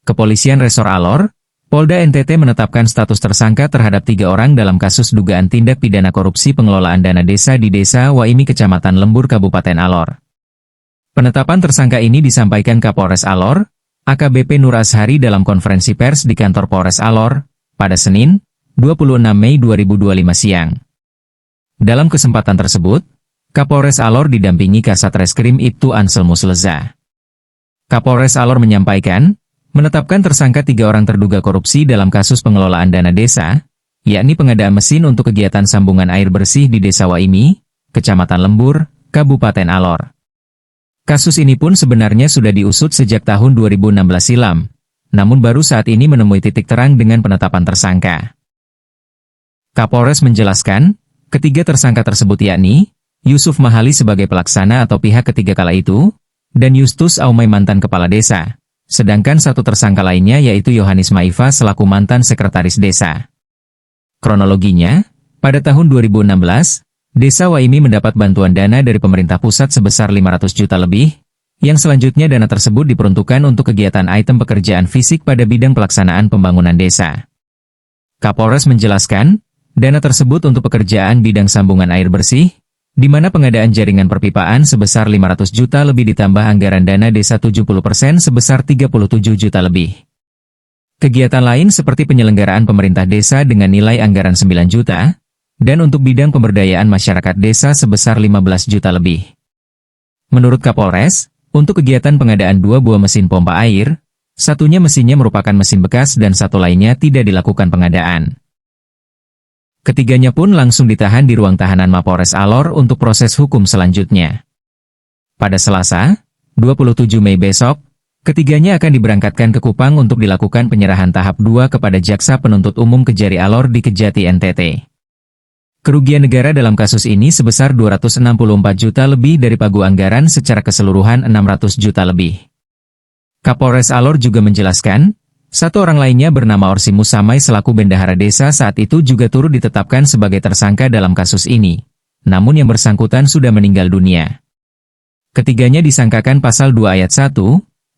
Kepolisian Resor Alor, Polda NTT menetapkan status tersangka terhadap 3 orang dalam kasus dugaan tindak pidana korupsi pengelolaan dana desa di Desa Waimi Kecamatan Lembur Kabupaten Alor. Penetapan tersangka ini disampaikan Kapolres Alor, AKBP Nur Ashari dalam konferensi pers di kantor Polres Alor, pada Senin, 26 Mei 2025 siang. Dalam kesempatan tersebut, Kapolres Alor didampingi Kasat Reskrim Ibtu Anselmus Leza. Kapolres Alor menyampaikan, menetapkan tersangka 3 orang terduga korupsi dalam kasus pengelolaan dana desa, yakni pengadaan mesin untuk kegiatan sambungan air bersih di Desa Waimi, Kecamatan Lembur, Kabupaten Alor. Kasus ini pun sebenarnya sudah diusut sejak tahun 2016 silam, namun baru saat ini menemui titik terang dengan penetapan tersangka. Kapolres menjelaskan, ketiga tersangka tersebut yakni, Yusuf Mahali sebagai pelaksana atau pihak ketiga kala itu, dan Justus Aumai mantan kepala desa. Sedangkan satu tersangka lainnya yaitu Yohanis Maifa selaku mantan sekretaris desa. Kronologinya, pada tahun 2016, Desa Waimi mendapat bantuan dana dari pemerintah pusat sebesar 500 juta lebih, yang selanjutnya dana tersebut diperuntukkan untuk kegiatan item pekerjaan fisik pada bidang pelaksanaan pembangunan desa. Kapolres menjelaskan, dana tersebut untuk pekerjaan bidang sambungan air bersih, di mana pengadaan jaringan perpipaan sebesar 500 juta lebih ditambah anggaran dana desa 70% sebesar 37 juta lebih. Kegiatan lain seperti penyelenggaraan pemerintah desa dengan nilai anggaran 9 juta, dan untuk bidang pemberdayaan masyarakat desa sebesar 15 juta lebih. Menurut Kapolres, untuk kegiatan pengadaan 2 buah mesin pompa air, satunya mesinnya merupakan mesin bekas dan satu lainnya tidak dilakukan pengadaan. Ketiganya pun langsung ditahan di ruang tahanan Mapolres Alor untuk proses hukum selanjutnya. Pada Selasa, 27 Mei besok, ketiganya akan diberangkatkan ke Kupang untuk dilakukan penyerahan tahap 2 kepada Jaksa Penuntut Umum Kejari Alor di Kejati NTT. Kerugian negara dalam kasus ini sebesar 264 juta lebih dari pagu anggaran secara keseluruhan 600 juta lebih. Kapolres Alor juga menjelaskan, satu orang lainnya bernama Orsi Musamai selaku bendahara desa saat itu juga turut ditetapkan sebagai tersangka dalam kasus ini. Namun yang bersangkutan sudah meninggal dunia. Ketiganya disangkakan pasal 2 ayat 1,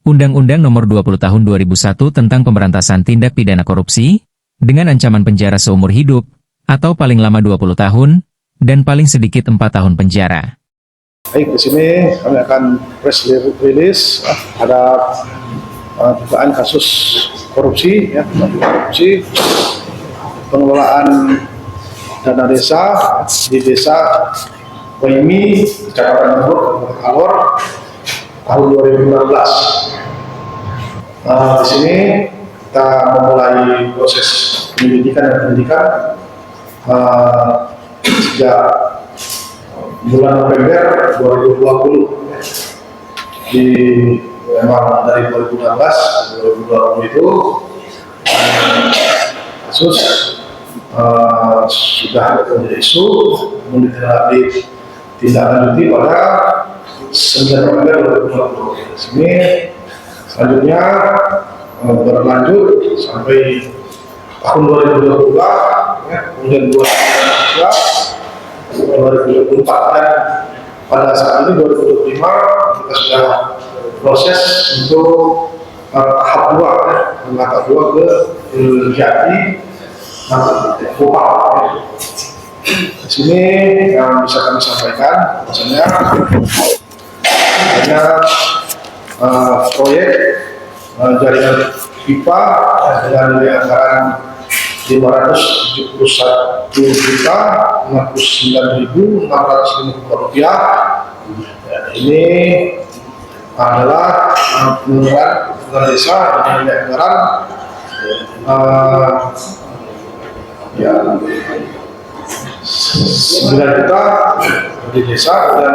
Undang-Undang Nomor 20 Tahun 2001 tentang Pemberantasan Tindak Pidana Korupsi, dengan ancaman penjara seumur hidup, atau paling lama 20 tahun, dan paling sedikit 4 tahun penjara. Baik, di sini kami akan press release ada dugaan kasus korupsi, pengelolaan dana desa di Desa Waimi, Kecamatan Lembur, Kabupaten Alor, tahun 2016. Di sini kita memulai proses penyelidikan dan penyidikan sejak bulan November 2020. Memang dari 2016 2020 itu kasus sudah menjadi isu, kemudian ditindaklanjuti pada 9 November 2020. Sini selanjutnya berlanjut sampai tahun 2022, kemudian 2024 dan pada saat ini 2025 kita sudah proses untuk tahap 2 ke Kejati Kupang. Di sini yang bisa kami sampaikan, misalnya ada proyek jaringan pipa dengan nilai anggaran 571.069.650 rupiah. Ini adalah pengelolaan desa dengan nilai anggaran ya 9 juta di desa dan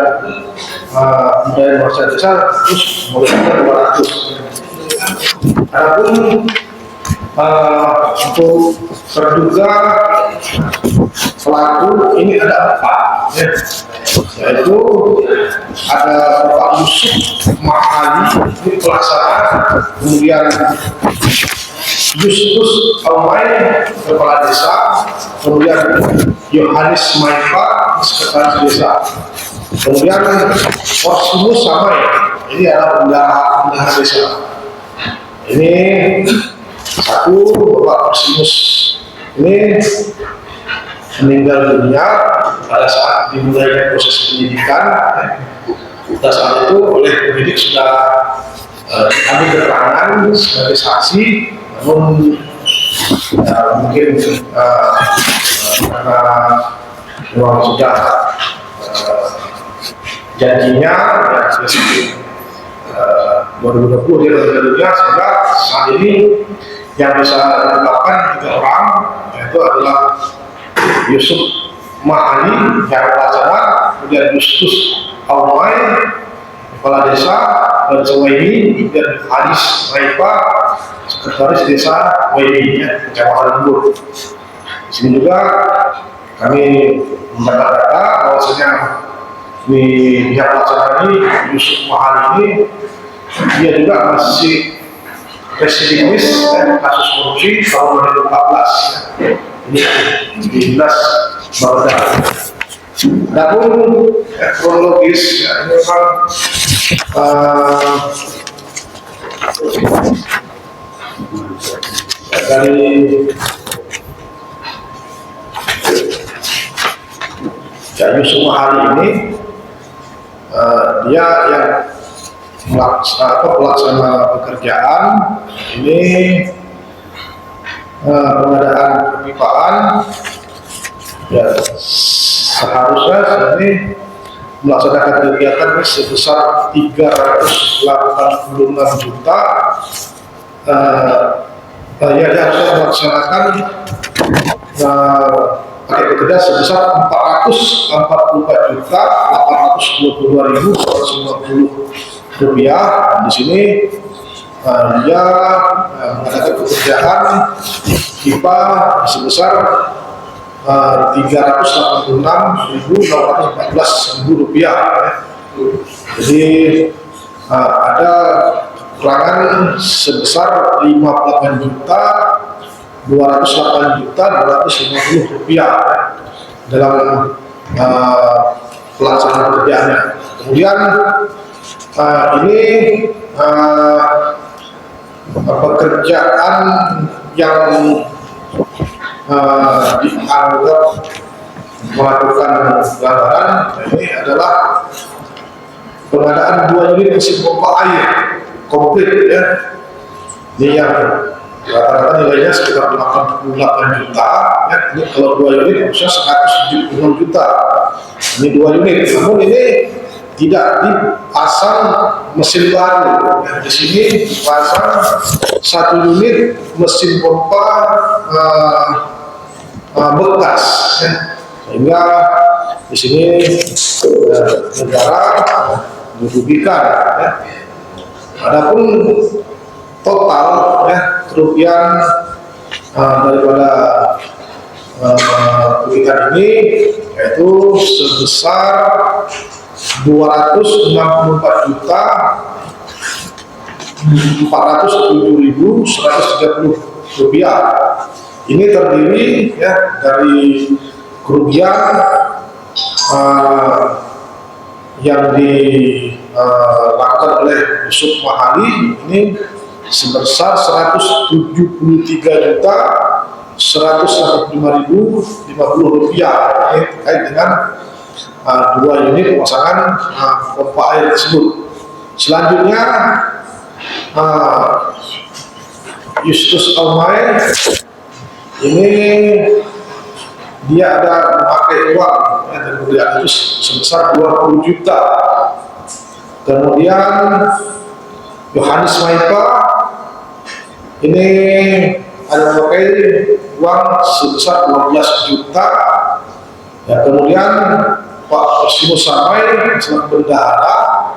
dari masyarakat desa terus mulai 200. Adapun untuk terduga pelaku ini ada 4, yaitu ada Bapak Yusuf Mahali, ini pelaksana, kemudian Justus Aumai, kepala desa, kemudian Yohanis Maifa, sekretaris desa, kemudian Orsimus Samai, ini adalah bendahara desa. Ini satu, Bapak Persimus ini meninggal dunia pada saat dimulainya proses penyidikan. Pada saat itu oleh penyidik sudah ambil keterangan sebagai saksi, namun mungkin karena memang sudah janjinya ya, 2020 dia meninggal dunia, sehingga saat ini yang bisa ditetapkan 3 orang, yaitu adalah Yusuf Mahali yang pelaksana, kemudian Justus Aumai kepala desa dan Waini, kemudian Hadis Raifa sekretaris desa Waini Kecamatan Lembur. Di sini juga kami mendapat data bahwasanya di pihak pelaksana ini Yusuf Mahali ini dia juga masih residivis kasus korupsi tahun 2014 ini di Dinas Barudak. Adapun kronologis ya, ini memang dari Yusuf Mahali ini dia yang pelaksana pekerjaan ini pengadaan perpipaan ya, seharusnya ini melaksanakan kegiatan sebesar 386 juta ya dia harusnya melaksanakan paket bekerja sebesar 444 juta 822.150 rupiah. Di sini dia mengadakan pekerjaan pipa sebesar 386.614 rupiah. Jadi ada kekurangan sebesar 58 juta 208 juta 250 rupiah dalam pelaksanaan pekerjaannya. Kemudian ini pekerjaan yang dianggap melakukan pelanggaran ini adalah pengadaan 2 unit mesin pompa air komplit ya. Ini yang rata-rata nilainya sekitar 88 juta ya. Ini kalau 2 unit harusnya 176 juta. Ini 2 unit, namun ini tidak dipasang mesin baru. Di sini dipasang 1 unit mesin pompa bekas, ya. Sehingga di sini negara dirugikan. Ya. Adapun total ya, kerugian daripada kerugian ini yaitu sebesar 264 juta 407.130 rupiah. Ini terdiri ya dari kerugian yang dilakukan oleh Yusuf Mahali ini sebesar 173 juta 145.050 rupiah terkait dengan 2 unit pemasangan pompa air tersebut. Selanjutnya Justus Aumai ini dia ada memakai uang ya, dari pembelian itu sebesar 20 juta. Kemudian Yohanes Maipa ini ada memakai uang sebesar 12 juta. Ya, kemudian Pak Persimus Samai selaku bendahara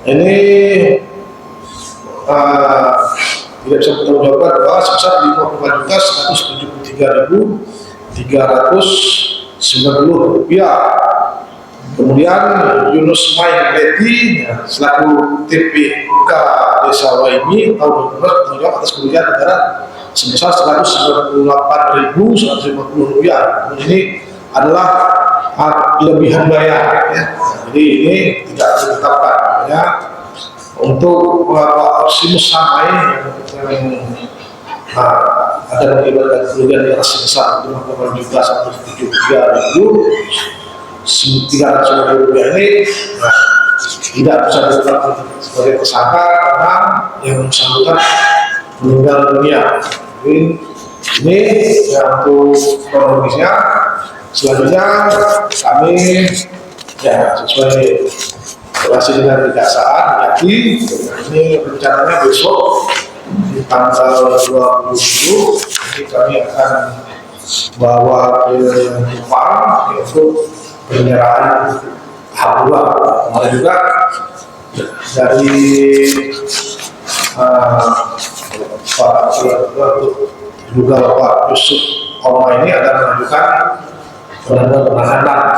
ini tidak bisa bertanggung jawab bahwa sebesar 54.173.390 rupiah. Kemudian Yunus Main Leti ya, selaku TPK Desa Waini tahun 2012 bertanggung jawab atas kerugian negara sebesar 198.150 rupiah. Ini adalah kelebihan bayar ya. Jadi ini tidak ditetapkan ya. untuk simus samai yang ada mengakibatkan kerugian negara sebesar 5,173.300 rupiah tidak bisa ditetapkan sebagai tersangka karena yang bersangkutan meninggal dunia. Ini yang untuk kronologisnya. Selanjutnya kami sesuai relasi dengan kejaksaan jadi ini rencananya besok di tanggal 27 ini kami akan bawa ke Kupang untuk penyerahan tahap 2. Kemarin juga dari juga Bapak Yusuf Oma ini akan mengajukan penahanan,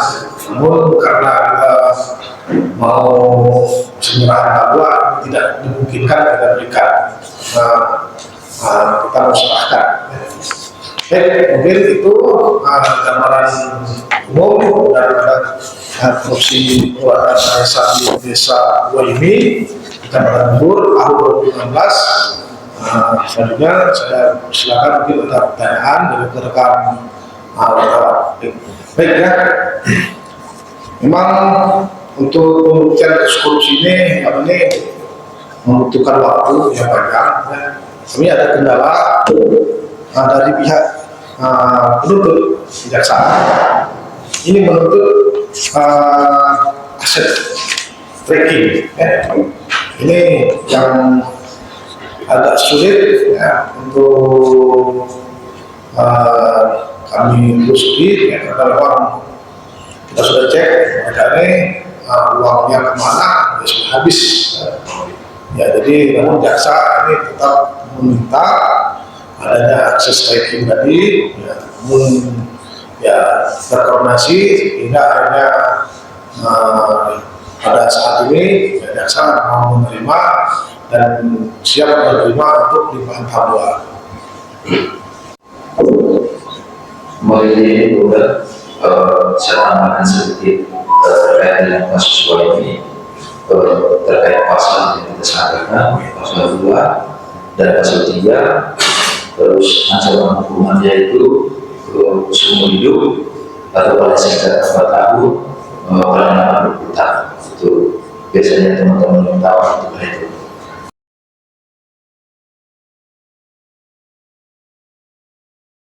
namun karena kita mau penyerahan tahap 2 tidak dimungkinkan kita berikan, kita mau serahkan. Mungkin itu gambaran umum daripada korupsi keluarga saya di desa Waimi, Kecamatan Lembur tahun 2016. Selanjutnya saya silakan mungkin ada pertanyaan dari rekan wartawan. Baik ya, memang untuk pembuktian kasus korupsi ini membutuhkan waktu yang panjang. Kami ada kendala dari pihak penuntut kejaksaan ini menuntut aset tracking. Ini yang agak sulit ya, untuk kami telusuri ya, karena memang kita sudah cek mereka ini uangnya kemana ya, sudah habis ya. Jadi namun jaksa ini tetap meminta adanya akses tracking tadi ya, namun ya terkoordinasi hingga akhirnya pada saat ini ya, jaksa mau menerima dan siap menerima untuk limpahan tahap 2. Mulai juga saya tambahkan sedikit terkait dengan kasus ini, terkait pasal yang kita sampaikan, pasal 2 dan pasal 3, terus ancaman hukumannya itu seumur hidup atau paling singkat 4 tahun, paling lama 20 tahun. Itu biasanya teman-teman yang tahu untuk itu.